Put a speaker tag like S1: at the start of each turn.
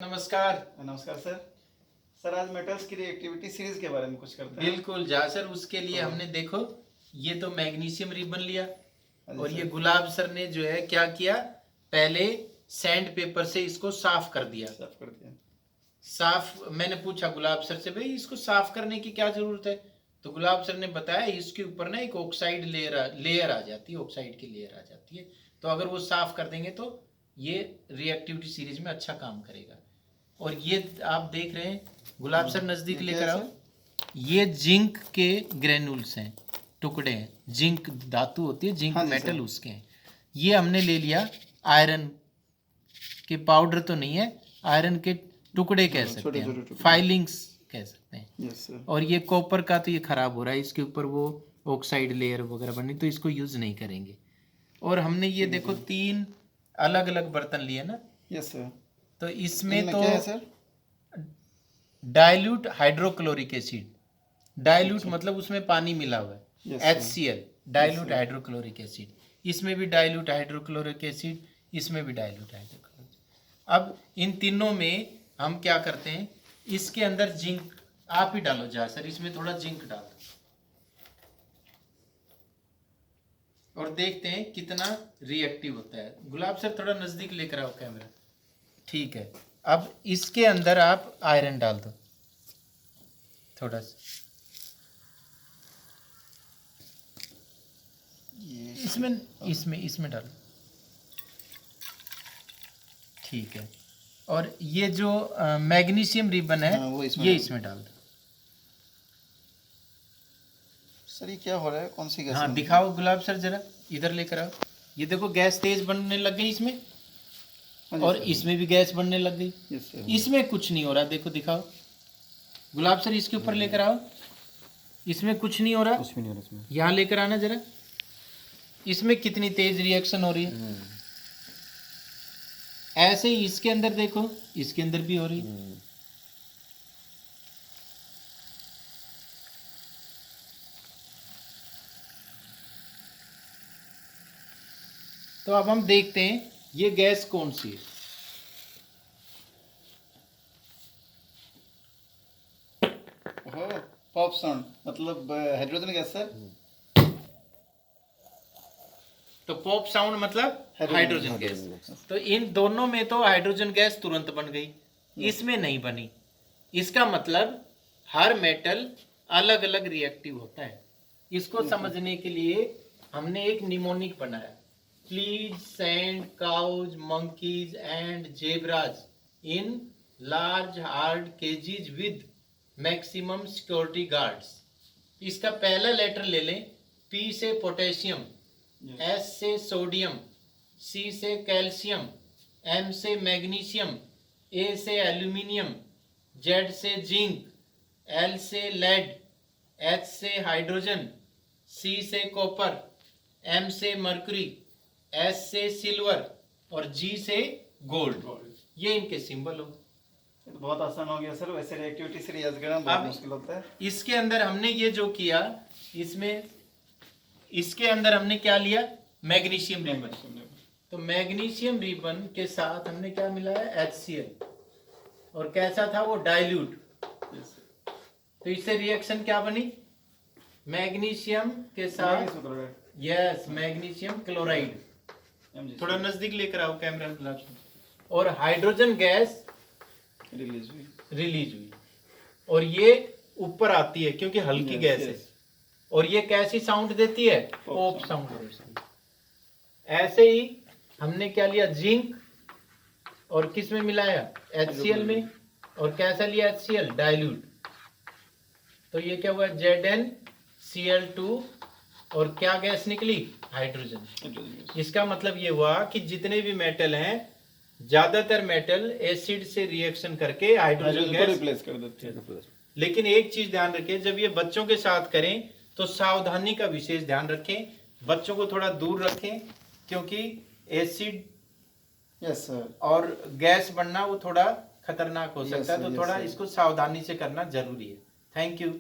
S1: नमस्कार।
S2: नमस्कार sir. Sir आज मेटल्स की रिएक्टिविटी सीरीज के बारे में कुछ करते हैं।
S1: बिल्कुल जा सर, उसके लिए हमने देखो ये तो मैग्नीशियम रिबन लिया और ये
S2: सर।
S1: गुलाब सर ने जो है क्या किया, पहले सैंड पेपर से इसको साफ कर दिया। मैंने पूछा गुलाब सर से, भाई इसको साफ करने की क्या जरूरत है, तो गुलाब सर ने बताया इसके ऊपर ना एक ऑक्साइड लेयर आ जाती है, ऑक्साइड की लेयर आ जाती है, तो अगर वो साफ कर देंगे तो ये रिएक्टिविटी सीरीज में अच्छा काम करेगा। और ये आप देख रहे हैं, गुलाब सर नजदीक लेकर आओ, ये जिंक के ग्रेनुल्स हैं, टुकड़े हैं, जिंक धातु होती है, जिंक मेटल उसके हैं। ये हमने ले लिया आयरन के पाउडर तो नहीं है, आयरन के टुकड़े कह सकते हैं, फाइलिंग्स कह सकते हैं। और ये कॉपर का तो ये खराब हो रहा है, इसके ऊपर वो ऑक्साइड लेयर वगैरह बनी, तो इसको यूज नहीं करेंगे। और हमने ये देखो 3 अलग अलग बर्तन लिए ना।
S2: Yes sir.
S1: तो इसमें तो
S2: क्या है sir?
S1: Dilute hydrochloric acid, dilute मतलब उसमें पानी मिला हुआ है, HCl डाइल्यूट हाइड्रोक्लोरिक एसिड, इसमें भी डाइल्यूट हाइड्रोक्लोरिक एसिड, इसमें भी डाइल्यूट हाइड्रोक्लोरिक। अब इन तीनों में हम क्या करते हैं, इसके अंदर जिंक आप ही डालो जा सर, इसमें थोड़ा जिंक डाल दो और देखते हैं कितना रिएक्टिव होता है। गुलाब सर थोड़ा नजदीक लेकर आओ कैमरा, ठीक है। अब इसके अंदर आप आयरन डाल दो थोड़ा सा, इसमें इसमें इसमें डालो, ठीक है। और ये जो मैग्नीशियम रिबन है ये इसमें डाल दो।
S2: सर ये क्या हो रहा है, कौन सी गैस?
S1: हाँ दिखाओ गुलाब सर, जरा इधर लेकर आओ। ये देखो गैस तेज बनने लग गई इसमें, और इसमें भी गैस बनने लग गई। इसमें कुछ नहीं हो रहा, देखो दिखाओ गुलाब सर, इसके ऊपर लेकर आओ, इसमें कुछ नहीं हो रहा, कुछ भी नहीं हो रहा इसमें। यहाँ लेकर आना जरा, इसमें कितनी तेज रिएक्शन हो रही है। ऐसे ही इसके अंदर देखो, इसके अंदर भी हो रही है। तो अब हम देखते हैं ये गैस कौन सी है।
S2: पॉप साउंड मतलब हाइड्रोजन गैस सर।
S1: तो पॉप साउंड मतलब हाइड्रोजन गैस। तो इन दोनों में तो हाइड्रोजन गैस तुरंत बन गई, इसमें नहीं बनी। इसका मतलब हर मेटल अलग अलग रिएक्टिव होता है। इसको समझने के लिए हमने एक निमोनिक बनाया, please send cows monkeys and zebras in large hard cages with maximum security guards. इसका पहला लेटर ले लें, P से पोटेशियम, S से सोडियम, C से कैल्शियम, M से मैग्नीशियम, A से एल्यूमिनियम, Z से जिंक, L से लेड, H से हाइड्रोजन, C से कॉपर, M से मरकरी, S से सिल्वर और G से गोल्ड। ये इनके सिंबल हो।
S2: तो बहुत आसान हो गया सर। वैसे रिएक्टिविटी से रियाज करना बहुत मुश्किल होता है।
S1: इसके अंदर हमने ये जो किया, इसमें इसके अंदर हमने क्या लिया, मैग्नीशियम रिबन। तो मैग्नीशियम रिबन के साथ हमने क्या मिलाया, HCl, और कैसा था वो, डाइल्यूट। तो इससे रिएक्शन क्या बनी, मैग्नीशियम के साथ, यस मैग्नीशियम क्लोराइड। थोड़ा नजदीक लेकर आओ कैमरा, और हाइड्रोजन गैस रिलीज हुई और ये ऊपर आती है क्योंकि हल्की गैस है। और ये कैसी साउंड देती है, पॉप साउंड। ऐसे ही हमने क्या लिया, जिंक, और किस में मिलाया, HCl में, और कैसा लिया HCl, डाइल्यूट। तो ये क्या हुआ, ZnCl2, और क्या गैस निकली, हाइड्रोजन। इसका मतलब ये हुआ कि जितने भी मेटल हैं, ज्यादातर मेटल एसिड से रिएक्शन करके हाइड्रोजन गैस रिप्लेस कर देते हैं। लेकिन एक चीज ध्यान रखें, जब ये बच्चों के साथ करें तो सावधानी का विशेष ध्यान रखें, बच्चों को थोड़ा दूर रखें, क्योंकि एसिड और गैस बनना वो थोड़ा खतरनाक हो सकता है। तो थोड़ा इसको सावधानी से करना जरूरी है। Thank you.